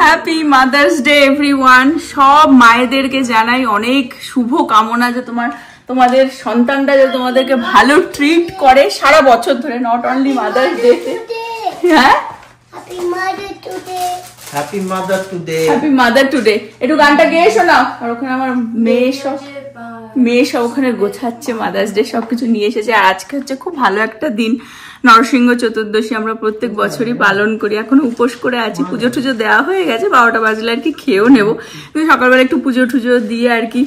Happy mother's day everyone. সব মায়েদেরকে জানাই অনেক শুভ কামনা যে তোমাদের সন্তানটা যে তোমাদেরকে ভালো ট্রিট করে সারা বছর ধরে, নট অনলি মাদার্স ডে তে। হ্যাঁ, happy mother today, happy mother today, happy mother today. একটু গানটা গেয়ে শোনাও। আর ওখানে আমার মেয়ে সব ওখানে গোছাচ্ছে, মাদার্স ডে সবকিছু নিয়ে এসেছে। আর আজকে হচ্ছে খুব ভালো একটা দিন, নরসিংহ চতুর্দশী। আমরা প্রত্যেক বছরই পালন করি। এখনো উপোস করে আছি, পুজো টুজো দেওয়া হয়ে গেছে, 12টা বাজলে আর কি খেয়েও নেবো। কিন্তু সকালবেলা একটু পুজো টুজো দিয়ে আর কি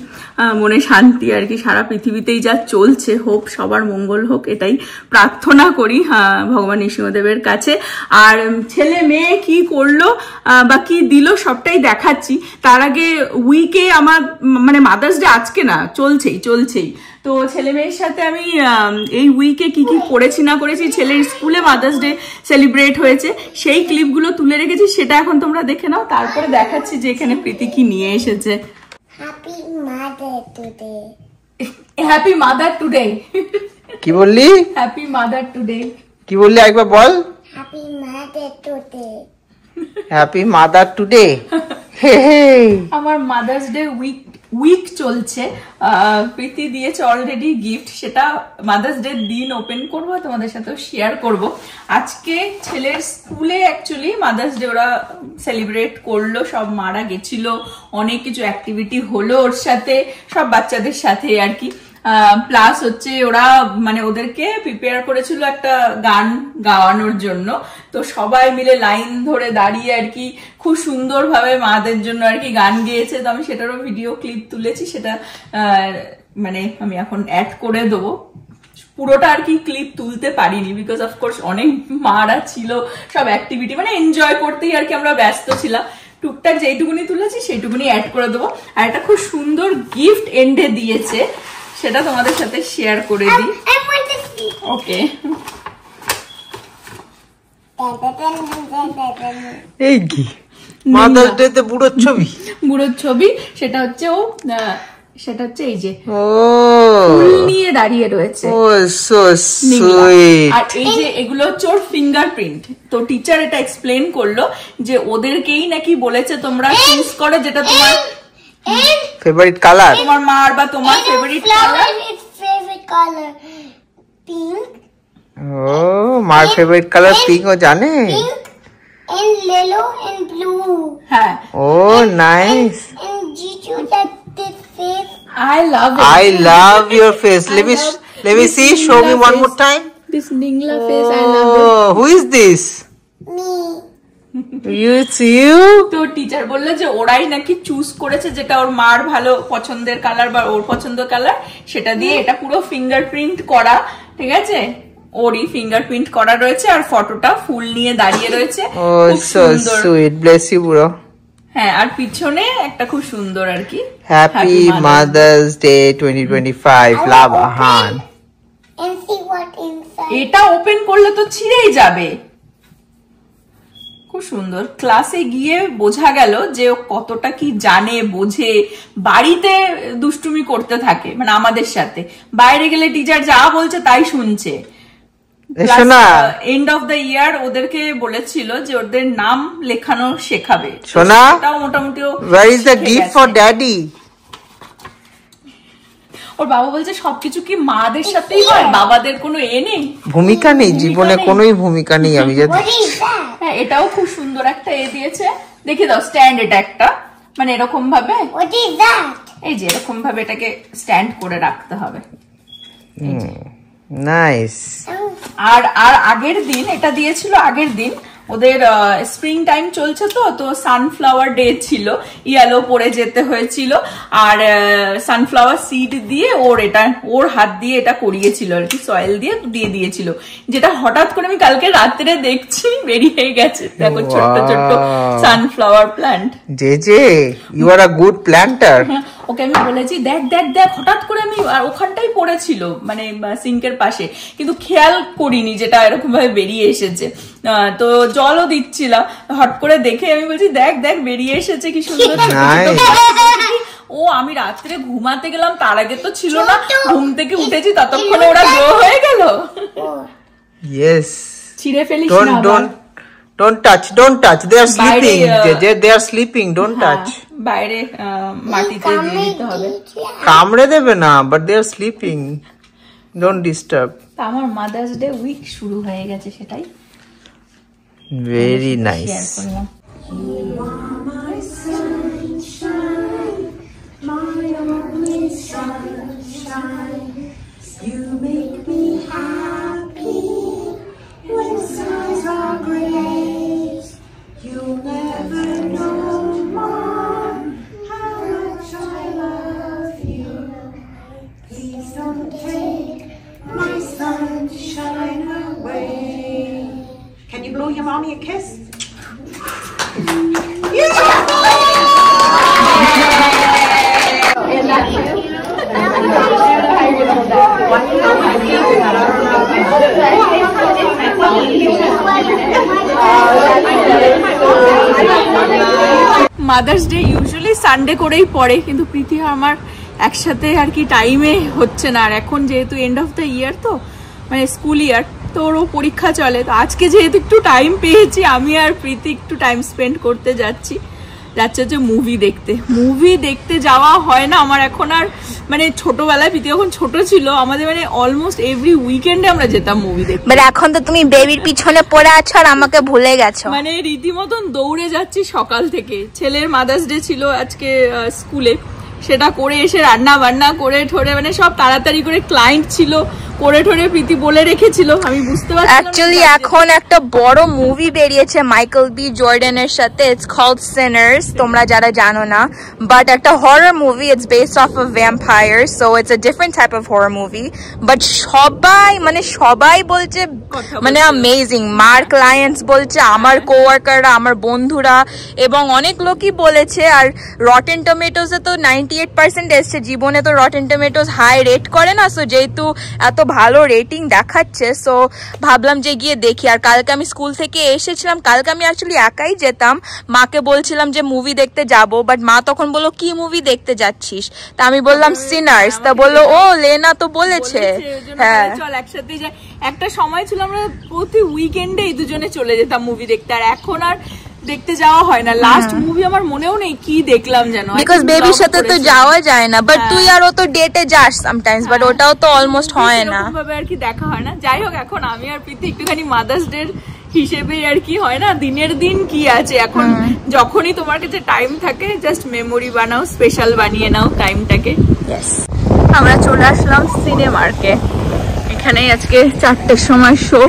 মনে শান্তি আর কি। সারা পৃথিবীতেই যা চলছে, হোক সবার মঙ্গল হোক, এটাই প্রার্থনা করি ভগবান নৃসিংহদেবের কাছে। আর ছেলে মেয়ে কি করলো বা কি দিল সবটাই দেখাচ্ছি। তার আগে উইকে আমার মানে মাদার্স ডে আজকে না, চলছেই। তো ছেলে মেয়ের সাথে আমি এই উইকে কি কি করেছি না করেছি, ছেলের স্কুলে মাদার্স ডে সেলিব্রেট হয়েছে, সেই ক্লিপগুলো তুলে রেখেছি। সেটা এখন তোমরা দেখে নাও, তারপরে দেখাচ্ছি যে এখানে প্রীতি কি নিয়ে এসেছে। Happy mother today, happy mother today. কি বললি? হ্যাপি মাদার টুডে কি বললি একবার বল। Happy mother today, happy mother today. আমার মাদার্স ডে উইক চলছে। প্রীতি দিয়েছে অলরেডি গিফট, সেটা মাদার্স ডে দিন ওপেন করবো, তোমাদের সাথেও শেয়ার করব। আজকে ছেলের স্কুলে অ্যাকচুয়ালি মাদার্স ডে ওরা সেলিব্রেট করলো, সব মারা গেছিল, অনেক কিছু অ্যাক্টিভিটি হলো ওর সাথে, সব বাচ্চাদের সাথে আর কি। প্লাস হচ্ছে ওরা মানে ওদেরকে প্রিপেয়ার করেছিল একটা গান গাওয়ানোর জন্য। তো সবাই মিলে লাইন ধরে দাঁড়িয়ে আর কি খুব সুন্দর ভাবে মাদের জন্য আর কি গান গেয়েছে। তো আমি সেটারও ভিডিও ক্লিপ তুলেছি, সেটা মানে আমি এখন অ্যাড করে দেবো। পুরোটা আর কি ক্লিপ তুলতে পারিনি, বিকজ অফকোর্স অনেক মারা ছিল, সব অ্যাক্টিভিটি মানে এনজয় করতেই আর কি আমরা ব্যস্ত ছিলাম। টুকটাক যেইটুকুনি তুলেছি সেইটুকুনি অ্যাড করে দেবো। আর একটা খুব সুন্দর গিফট এন্ডে দিয়েছে, সেটা তোমাদের সাথে শেয়ার করে দিই। ওকে, এই কি মাদার্স ডে তে বুড়োর ছবি, সেটা হচ্ছে এই যে ফুল নিয়ে দাঁড়িয়ে রয়েছে। আর এই যে এগুলো হচ্ছে ওর ফিঙ্গারপ্রিন্ট। তো টিচার এটা এক্সপ্লেন করলো যে ওদেরকেই নাকি বলেছে তোমরা চুজ করো যেটা তোমার ফেভারিট কালার, তোমার মার বা তোমার ফেভারিট কালার। পিঙ্ক। ও মার ফেভারিট কালার পিঙ্ক ও জানে। And yellow and blue. হ্যাঁ। Oh nice. And Jiju like this face. I love it. I love your face. Let me see. Show me one more time. This Ningla face, I love it. Who is this? Me. It's you. তো teacher বললো যে ওরাই নাকি choose করেছে যেটা ওর মার ভালো পছন্দের কালার বা ওর পছন্দের কালার, সেটা দিয়ে এটা পুরো ফিঙ্গারপ্রিন্ট করা। ঠিক আছে, ওরই ফিঙ্গারপ্রিন্ট করা রয়েছে আর ফটোটা ফুল নিয়ে দাঁড়িয়ে রয়েছে। Oh so sweet. Bless you bro. হ্যাঁ, আর পিছনে একটা খুব সুন্দর আর কি Happy Mother's Day 2025 Love Ahan. And see what inside. এটা ওপেন করলে তো ছিঁড়েই যাবে। খুব সুন্দর। ক্লাসে গিয়ে বোঝা গেল যে ও কতটা কি জানে বোঝে, বাড়িতে দুষ্টুমি করতে থাকে মানে আমাদের সাথে, বাইরে গেলে টিচার যা বলছে তাই শুনছে। এন্ড অফ দ্য ইয়ার ওদেরকে বলেছিল যে ওদের নাম লেখানো শেখাবে। সোনা, তাও মোটামুটি where is the gift for daddy? ওর বাবা বলছে সবকিছু কি মাদের সাথেই হয়, বাবাদের কোনো নেই, ভূমিকা নেই জীবনে, কোনোই ভূমিকা নেই। আমি জানি। হ্যাঁ, এটাও খুব সুন্দর একটা দিয়েছে, দেখে দাও স্ট্যান্ড। এটা একটা মানে এরকম ভাবে, What is that? এই যে এরকম ভাবে এটাকে স্ট্যান্ড করে রাখতে হবে। নাইস। আর আগের দিন এটা দিয়েছিল, আগের দিন ওদের স্প্রিং টাইম চলছে তো সানফ্লাওয়ার ডে ছিল, ইয়েলো পরে যেতে হয়েছিল। আর সানফ্লাওয়ার সিড দিয়ে ওর হাত দিয়ে এটা করিয়েছিল আর কি, সয়েল দিয়ে দিয়েছিল, যেটা হঠাৎ করে আমি কালকে রাত্রে দেখছি বেরিয়ে গেছে। দেখো ছোট্ট ছোট্ট sunflower plant. J you are a good planter. Okay আমি বলেছি দেখ হঠাৎ করে আমি ওখানটাই পড়েছিল মানে সিঙ্কের পাশে, কিন্তু খেয়াল করিনি যেটা এরকম ভাবে বেরিয়ে এসেছে। তো জলও দিচ্ছিলাম, হট করে দেখে আমি বলছি দেখ বেরিয়ে এসেছে কি সুন্দর। ও আমি রাত্রে ঘুমাতে গেলাম, তার আগে তো ছিল না, ঘুম থেকে উঠেছি ততক্ষণে ওরা গ্রো হয়ে গেল। ইয়েস, ছিঁড়ে ফেলিস না। Don't touch. They are sleeping. They are sleeping. Don't touch. বাইরে মাটিতে দিয়ে দিতে হবে। কামড়ে দেবে না, but they are sleeping. Don't disturb. আমার মাদার্স ডে উইক শুরু হয়ে গেছে, সেটাই very nice. You make me happy when skies are gray. You'll never know, Mom, how much I love you. Please don't take my sunshine away. Can you blow your mommy a kiss? Mother's day usually Sunday করেই পড়ে, কিন্তু প্রীতি আমার একসাথে আর কি টাইমে হচ্ছে না। আর এখন যেহেতু এন্ড অফ দ্য ইয়ার, তো মানে স্কুল ইয়ার, তো ওরও পরীক্ষা চলে, তো আজকে যেহেতু একটু টাইম পেয়েছি, আমি আর প্রীতি একটু টাইম স্পেন্ড করতে যাচ্ছি হচ্ছে মুভি দেখতে যাওয়া হয় না আমার এখন আর। মানে ছোটবেলায় প্রীতি যখন ছোট ছিল, আমাদের মানে অলমোস্ট এভরি উইকেন্ডে আমরা যেতাম মুভি দেখতে। বাট এখন তো তুমি বেবির পিছনে পড়ে আছো আর আমাকে ভুলে গেছো। মানে রীতিমতন দৌড়ে যাচ্ছি সকাল থেকে। ছেলের মাদার্স ডে ছিল আজকে স্কুলে, সেটা করে এসে রান্না বান্না করে ঠোরে, মানে সব তাড়াতাড়ি করে, ক্লায়েন্ট ছিল করে ঠোরে প্রীতি বলে রেখেছিল, আমি বুঝতে পারছি। অ্যাকচুয়ালি এখন একটা বড় মুভি বেরিয়েছে মাইকেল বি জর্ডানের সাথে, ইটস কল্ড সিনার্স, তোমরা যারা জানো না, বাট একটা horror movie, it's based of a vampire, so it's a different type of horror movie. But সবাই বলছে মানে অ্যামেজিং। মার্ক লায়ন্স বলছে, আমার কোওয়ার্কাররা, আমার বন্ধুরা এবং অনেক লোকই বলেছে। আর রটেন টমেটোসে তো 98% এসছে, জীবনে তো রটেন টমেটোস হাই রেট করে না, সো যেহেতু এত ভালো রেটিং দেখাচ্ছে, সো ভাবলাম যে গিয়ে দেখি। আর কালকে আমি স্কুল থেকে এসেছিলাম, কালকে আমি অ্যাকচুয়ালি একাই যেতাম, মাকে বলছিলাম যে মুভি দেখতে যাব, বাট মা তখন বললো কি মুভি দেখতে যাচ্ছিস, তা আমি বললাম সিনার্স, তা বললো ও লেনা তো বলেছে, হ্যাঁ চল একসাথে যাই। একটা সময় ছিল আমরা প্রতি উইকেন্ডে এই দুজনে চলে যেতাম মুভি দেখতে, আর এখন আর দেখতে যাওয়া হয় না। লাস্ট মুভি আমার মনেও নেই কি দেখলাম যেন, বিকজ বেবির সাথে তো যাওয়া যায় না, বাট তুই আর ও তো ডেটে যাস সামটাইমস, বাট ওটাও তো অলমোস্ট হয় না, ভাবে আর কি দেখা হয় না। যাই হোক, এখন আমি আর প্রীতি একটুখানি মাদার্স ডে হিসেবে আর কি হয় না, দিনের দিন কি আছে, এখন যখনই তোমার কাছে টাইম থাকে জাস্ট মেমোরি বানাও, স্পেশাল বানিয়ে নাও টাইমটাকে। আমরা চলে আসলাম সিনেমার্কে, এখানেই আজকে 4টের সময় শো।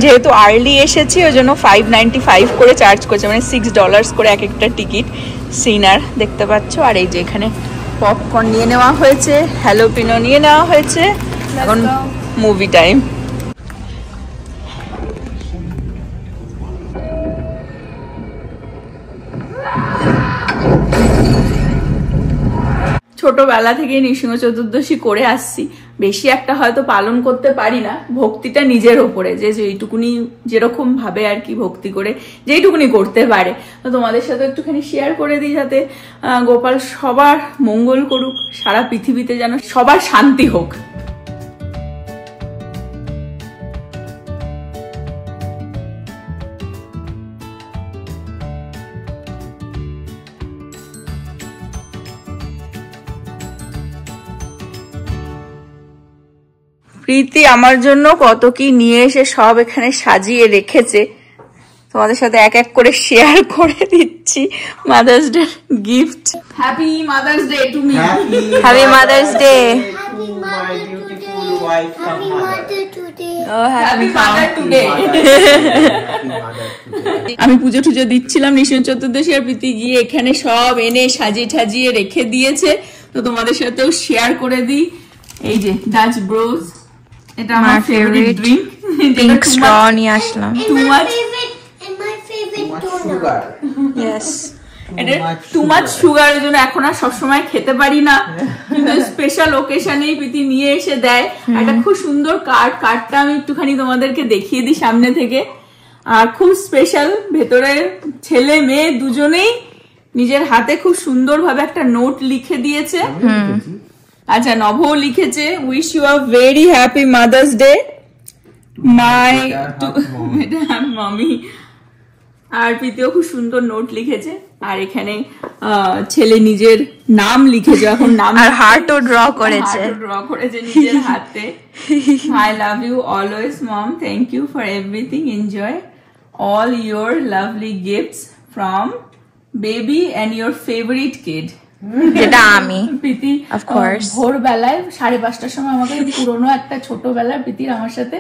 যেহেতু আর্লি এসেছি ওই জন্য $5.95 করে চার্জ করছে, মানে $6 করে এক একটা টিকিট। সিনার দেখতে পাচ্ছ, আর এই যে এখানে পপকর্ন নিয়ে নেওয়া হয়েছে, হ্যালোপিনো নিয়ে নেওয়া হয়েছে, এখন মুভি টাইম। ছোটবেলা থেকে নৃসিংহ চতুর্দশী করে আসছি, বেশি একটা হয়তো পালন করতে পারি না, ভক্তিটা নিজের ওপরে, যে যেইটুকুনি যেরকম ভাবে আর কি ভক্তি করে যেইটুকুনি করতে পারে। তো তোমাদের সাথে একটুখানি শেয়ার করে দিই, যাতে গোপাল সবার মঙ্গল করুক, সারা পৃথিবীতে যেন সবার শান্তি হোক। প্রীতি আমার জন্য কত কি নিয়ে এসে সব এখানে সাজিয়ে রেখেছে, তোমাদের সাথে এক এক করে শেয়ার করে দিচ্ছি। Mother's day gift. Happy mother's day to me. Happy mother's day. আমি পুজো টুজো দিচ্ছিলাম নৃসিংহ চতুর্দশী, আর প্রীতি গিয়ে এখানে সব এনে সাজিয়ে ঠাজিয়ে রেখে দিয়েছে, তো তোমাদের সাথেও শেয়ার করে দিই। এই যে ডাচ ব্রোজ, এটা আমার ফেভারিট ড্রিঙ্ক, পিঙ্ক স্ট্র নিয়ে আসলাম। টু মাচ সুগার, ইয়েস, এটা টু মাচ সুগারের জন্য এখন আর সবসময় খেতে পারি না, কিন্তু স্পেশাল ওকেশনেই প্রীতি নিয়ে এসে দেয়। একটা খুব সুন্দর কার্ডটা আমি একটুখানি তোমাদেরকে দেখিয়ে দিই সামনে থেকে, আর খুব স্পেশাল, ভেতরে ছেলে মেয়ে দুজনেই নিজের হাতে খুব সুন্দর ভাবে একটা নোট লিখে দিয়েছে। আচ্ছা, নভও লিখেছে, wish you a very happy mother's day my mummy. আর প্রীতিও খুব সুন্দর নোট লিখেছে, আর এখানে ছেলে নিজের নাম লিখেছে, এখন নাম আর হার্টও ড্র করেছে নিজের হাতে। I love you always mom, thank you for everything, enjoy all your lovely gifts from baby and your favorite kid. যেটা আমি প্রীতি of course ভোরবেলায় 5:30টার সময় আমাকে পুরোনো একটা ছোটবেলার প্রীতির আমার সাথে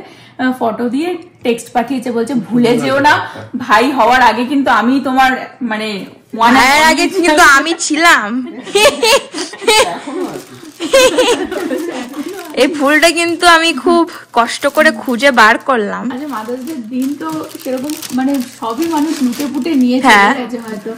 ফটো দিয়ে টেক্সট পাঠিয়েছে, বলছে ভুলে যেও না ভাই হওয়ার আগে কিন্তু আমি তোমার মানে ভাইয়ের আগে কিন্তু আমি ছিলাম। এই ফুলটা কিন্তু আমি খুব কষ্ট করে খুঁজে বার করলাম। আচ্ছা মাদার্স ডে দিন তো সেরকম মানে সবই মানুষ লুটে পুটে নিয়ে চলে গেছে হয়তো।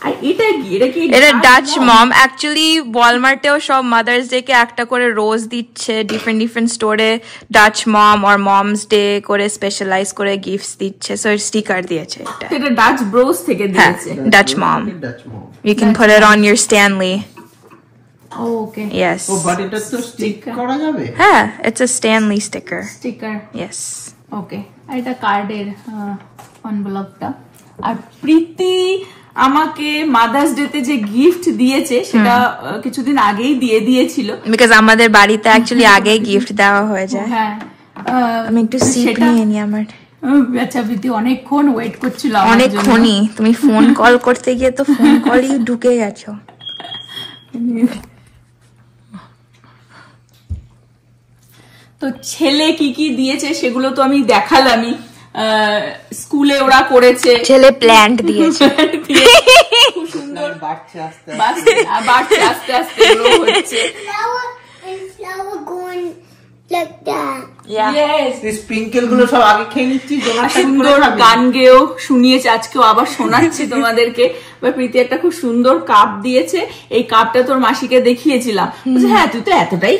আর এটা কি, এটা ডাচ মম। অ্যাকচুয়ালি ওয়ালমার্টেও সব মাদার্স ডে কে একটা করে রোজ দিচ্ছে, ডিফারেন্ট স্টোরে ডাচ মম আর মমস ডে করে স্পেশালাইজ করে গিফটস দিচ্ছে, সো স্টিকার দিয়েছে। এটা ডাচ ব্রোস থেকে দিয়েছে, Dutch mom. You can put it on your Stanley. Okay yes, ও বাট এটা তো স্টিক করা যাবে। হ্যাঁ, it's a Stanley sticker. Yes, okay. আর এটা কার্ডের এনভেলপটা। আর প্রীতি আমাকে মাদার্স ডে তে যে গিফট দিয়েছে সেটা কিছুদিন আগেই দিয়ে দিয়েছিল, বিকজ আমাদের বাড়িতে অ্যাকচুয়ালি আগেই গিফট দেওয়া হয়ে যায়। হ্যাঁ, আমি একটু সিপ নিয়ে নি আমার। আচ্ছা প্রীতি অনেকক্ষণ ওয়েট করছিল, অনেকক্ষণই। তুমি ফোন কল করতে গিয়ে তো ফোন কলই ঢুকে গেছো। তো ছেলে কি কি দিয়েছে সেগুলো তো আমি দেখালামই, স্কুলে ওরা করেছে। ছেলে প্ল্যান্ট দিয়েছে, খুব সুন্দর বাচ্চা আস্তে আস্তে আস্তে grow হচ্ছে। Flower going like that. Yes, এই স্প্রিংকেল গুলো সব আগে খেয়ে নিচ্ছি। সুন্দর গান গেয়েও শুনিয়েছে, আজকেও আবার শোনাচ্ছি তোমাদেরকে। প্রীতি একটা খুব সুন্দর কাপ দিয়েছে, এই কাপটা তোর মাসিকে দেখিয়েছিলাম। হ্যাঁ তুই তো এতটাই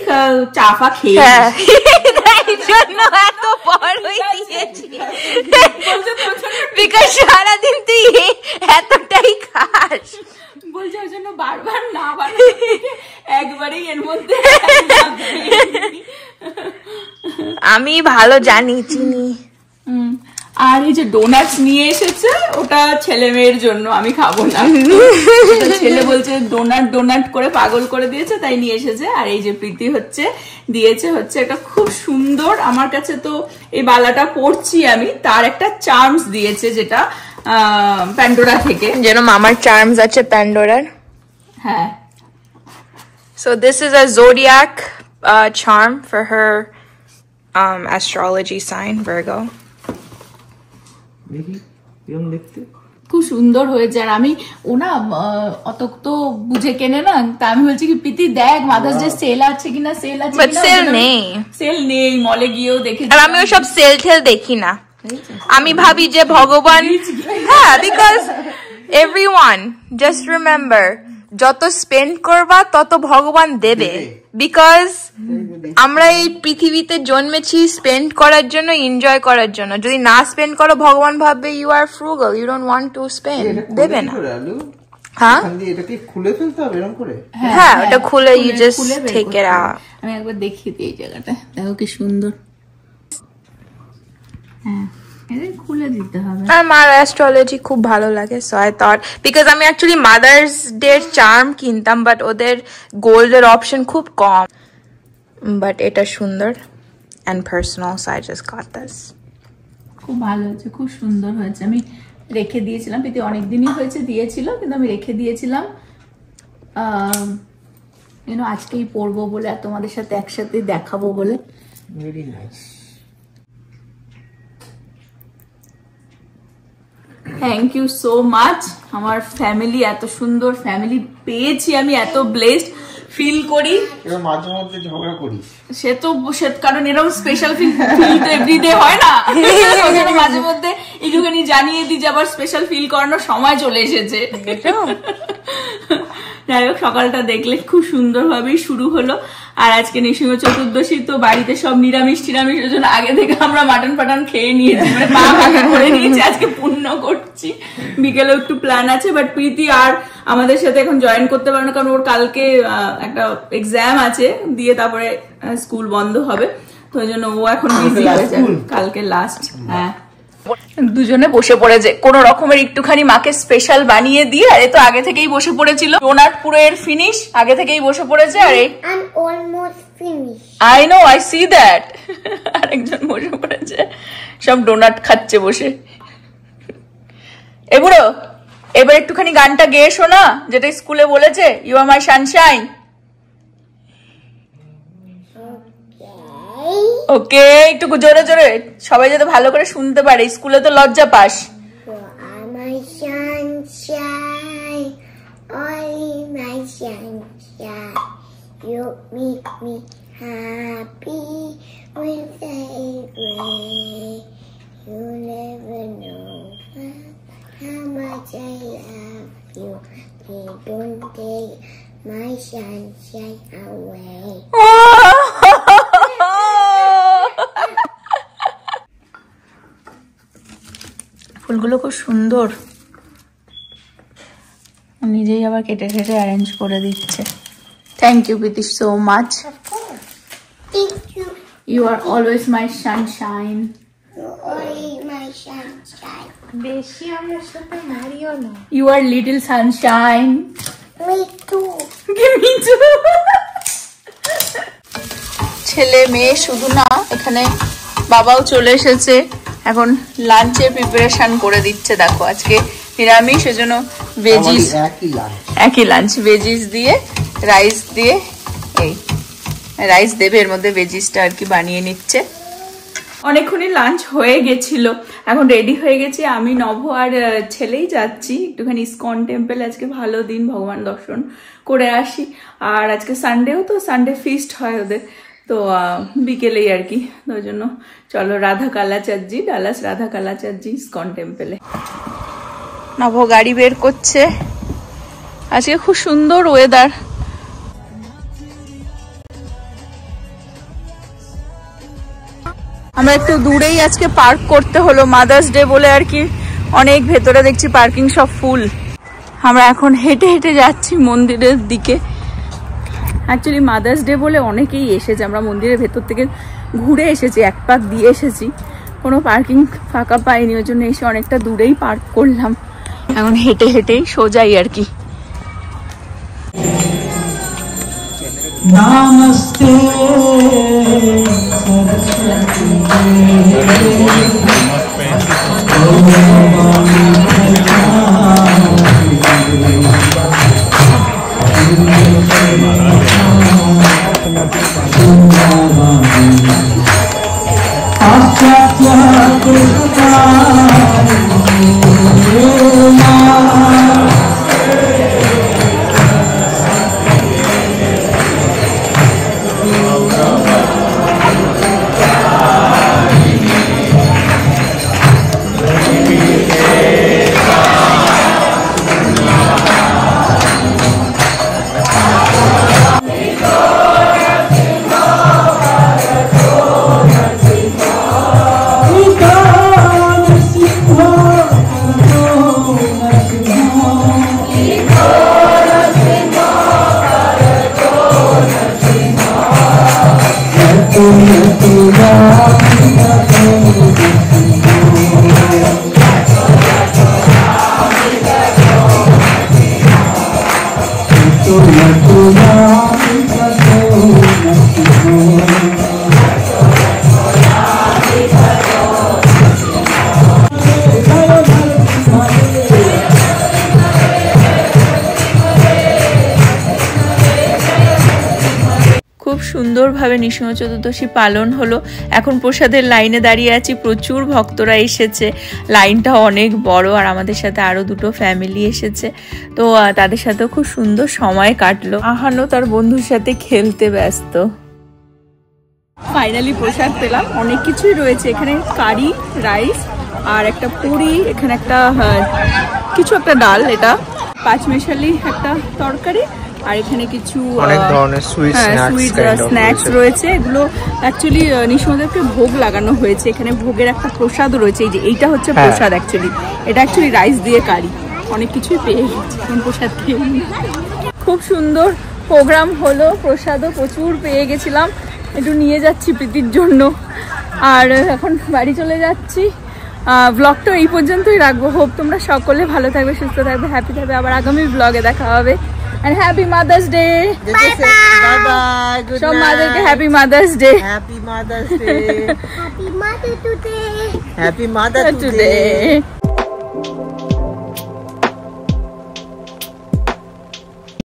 চা ফা খেয়ে এত বড়ই দিয়েছি, বিকজ সারাদিন তুই এতটাই খাস। বলছে ওই জন্য বারবার না একবারেই এর মধ্যে। আমি ভালো জানি, চিনি। আর এই যে ডোনাটস নিয়ে এসেছে, ওটা ছেলে মেয়ের জন্য, আমি খাবো না। ছেলে বলছে ডোনাট করে পাগল করে দিয়েছে, তাই নিয়ে এসেছে। আর এই যে প্রীতি দিয়েছে একটা খুব সুন্দর, আমার কাছে তো এই বালাটা পরছি আমি, তার একটা চার্মস দিয়েছে যেটা প্যান্ডোরা থেকে, যেন মামার চার্মস আছে প্যান্ডোরার। হ্যাঁ। So this is a zodiac charm for her astrology sign, Virgo. দেখতে খুব সুন্দর হয়েছে। আর আমি ওনা অত তো বুঝে কেনে না, তা আমি বলছি কি প্রীতি দেখ মাদার্স ডে সেল আছে কিনা, সেল আছে But sale নেই, সেল নেই, মলে গিয়েও দেখে। আর আমি ওসব সেল ঠেল দেখি না, আমি ভাবি যে ভগবান, হ্যাঁ, because everyone just remember যত স্পেন্ড করবা তত ভগবান দেবে, বিকজ আমরা এই পৃথিবীতে জন্মেছি স্পেন্ড করার জন্য, এনজয় করার জন্য। যদি না স্পেন্ড করো ভগবান ভাববে you are frugal, you don't want to spend, দেবে না। হ্যাঁ, এটাকে খুলে ফেলতে হবে এরকম করে। হ্যাঁ, ওটা খুলে you just take it out. আমি একবার দেখিয়ে দিই এই জায়গাটা, দেখো কি সুন্দর। হ্যাঁ, খুলে দিতে হবে। আমার অ্যাস্ট্রোলজি খুব ভালো লাগে, সো আই থট, বিকজ আমি অ্যাকচুয়ালি মাদার্স ডে চার্ম কিনতাম, বাট ওদের গোল্ডের অপশন খুব কম, বাট এটা সুন্দর and personal, so I just got this. খুব ভালো হয়েছে, খুব সুন্দর হয়েছে। আমি রেখে দিয়েছিলাম, প্রীতি অনেকদিনই হয়েছে দিয়েছিল, কিন্তু আমি রেখে দিয়েছিলাম আজকেই পরবো বলে, আর তোমাদের সাথে একসাথে দেখাবো বলে। Very nice. Thank you so much. আমার ফ্যামিলি, এত সুন্দর ফ্যামিলি পেয়েছি আমি, এত ব্লেসড ফিল করি। এবার মাঝে মধ্যে ঝগড়া করিস, সে তো কারণ এরকম স্পেশাল ফিল তো এভরিডে হয় না, মাঝে মধ্যে একটুখানি জানিয়ে দিই যে আবার স্পেশাল ফিল করানোর সময় চলে এসেছে। যাই হোক, সকালটা দেখলে খুব সুন্দর ভাবেই শুরু হলো। আর আজকে নৃসিংহ চতুর্দশী, তো বাড়িতে সব নিরামিষ ওই জন্য আগে থেকে আমরা মাটন ফাটন খেয়ে নিয়েছি, মানে পা ভাগা করে নিয়েছি, আজকে পূর্ণ করছি। বিকেলেও একটু প্ল্যান আছে, বাট প্রীতি আর আমাদের সাথে এখন জয়েন করতে পারে না, কারণ ওর কালকে একটা এক্সাম আছে, দিয়ে তারপরে স্কুল বন্ধ হবে, তো ওই জন্য ও এখন বিজি হয়ে যাবে, কালকে লাস্ট। হ্যাঁ, দুজনে বসে পড়েছে কোন রকমের একটুখানি মাকে স্পেশাল বানিয়ে দিয়ে। আর এ তো আগে থেকেই বসে পড়েছিল, ডোনাট পুরো এর ফিনিশ, আগে থেকেই বসে পড়েছে। আর I'm almost finished. I know, I see that. আরেকজন বসে পড়েছে, সব ডোনাট খাচ্ছে বসে। এ বুড়ো, এবার একটুখানি গানটা গেয়ে শোনা যেটা স্কুলে বলেছে, ইউ আর মাই সানশাইন। ওকে, একটু জোরে জোরে সবাই যাতে ভালো করে শুনতে পারে, স্কুলে তো লজ্জা pass. You are my sunshine, only my sunshine. You make me happy when they gray. You never know how much I love you. Please don't take my sunshine away. ফুলগুলো খুব সুন্দর, নিজেই আবার কেটে কেটে অ্যারেঞ্জ করে দিচ্ছে। Thank you Priti so much. Thank you. You are always my sunshine. You're only my sunshine. বেশি আমার সাথে মারিও না। You are little sunshine. Me too. ছেলে মেয়ে শুধু না, এখানে বাবাও চলে এসেছে, এখন লাঞ্চের প্রিপারেশন করে দিচ্ছে। দেখো আজকে নিরামিষ, সেজন্য ভেজিস, একই লাঞ্চ, ভেজিস দিয়ে রাইস দিয়ে, এই রাইস দেবে এর মধ্যে ভেজিসটা আর কি বানিয়ে নিচ্ছে। অনেকক্ষণই লাঞ্চ হয়ে গেছিল, এখন রেডি হয়ে গেছি। আমি নভ আর ছেলেই যাচ্ছি একটুখানি ইসকন টেম্পল, আজকে ভালো দিন, ভগবান দর্শন করে আসি। আর আজকে সানডেও তো, সানডে ফিস্ট হয় ওদের, তো বিকেলেই আর কি, তো ওই জন্য চলো রাধা কালাচাঁদজি, ডালাস রাধা কালাচাঁদজি ইসকন টেম্পলে। নভ গাড়ি বের করছে, আজকে খুব সুন্দর ওয়েদার। আমরা একটু দূরেই আজকে পার্ক করতে হলো, মাদার্স ডে বলে আর কি, অনেক ভেতরে দেখছি পার্কিং সব ফুল। আমরা এখন হেঁটে হেঁটে যাচ্ছি মন্দিরের দিকে। অ্যাকচুয়ালি মাদার্স ডে বলে অনেকেই এসেছে, আমরা মন্দিরের ভেতর থেকে ঘুরে এসেছি, এক পাক দিয়ে এসেছি, কোনো পার্কিং ফাঁকা পাইনি, ওই জন্য এসে অনেকটা দূরেই পার্ক করলাম। এখন হেঁটে হেঁটেই সোজাই আর কি। नमस्ते সুন্দরভাবে নৃসিংহ চতুর্দশী পালন হলো। এখন প্রসাদের লাইনে দাঁড়িয়ে আছি, প্রচুর ভক্তরা এসেছে, লাইনটা অনেক বড়। আর আমাদের সাথে আরো দুটো ফ্যামিলি এসেছে, তো তাদের সাথেও খুব সুন্দর সময় কাটলো। আহানও তার বন্ধুর সাথে খেলতে ব্যস্ত। ফাইনালি প্রসাদ পেলাম, অনেক কিছুই রয়েছে এখানে, কারি, রাইস আর একটা পুরি, এখানে একটা কিছু একটা ডাল, এটা পাঁচমেশালি একটা তরকারি, আর এখানে কিছু অনেক ধরনের সুইট স্ন্যাক্স রয়েছে। এগুলো অ্যাকচুয়ালি নৃসিংহদেবকে ভোগ লাগানো হয়েছে, এখানে ভোগের একটা প্রসাদ রয়েছে। এই যে এইটা হচ্ছে প্রসাদ, অ্যাকচুয়ালি এটা অ্যাকচুয়ালি রাইস দিয়ে কারি, অনেক কিছুই পেয়ে গেছে এখন প্রসাদ খেয়ে। খুব সুন্দর প্রোগ্রাম হলো, প্রসাদও প্রচুর পেয়ে গেছিলাম, একটু নিয়ে যাচ্ছি প্রীতির জন্য। আর এখন বাড়ি চলে যাচ্ছি, ব্লগটা এই পর্যন্তই রাখবো। হোপ তোমরা সকলে ভালো থাকবে, সুস্থ থাকবে, হ্যাপি থাকবে। আবার আগামী ব্লগে দেখা হবে। And happy Mother's Day. Bye bye. Good সব night. মাদেরকে happy Mother's Day. Happy Mother's Day. Happy Mother today. Happy Mother Today.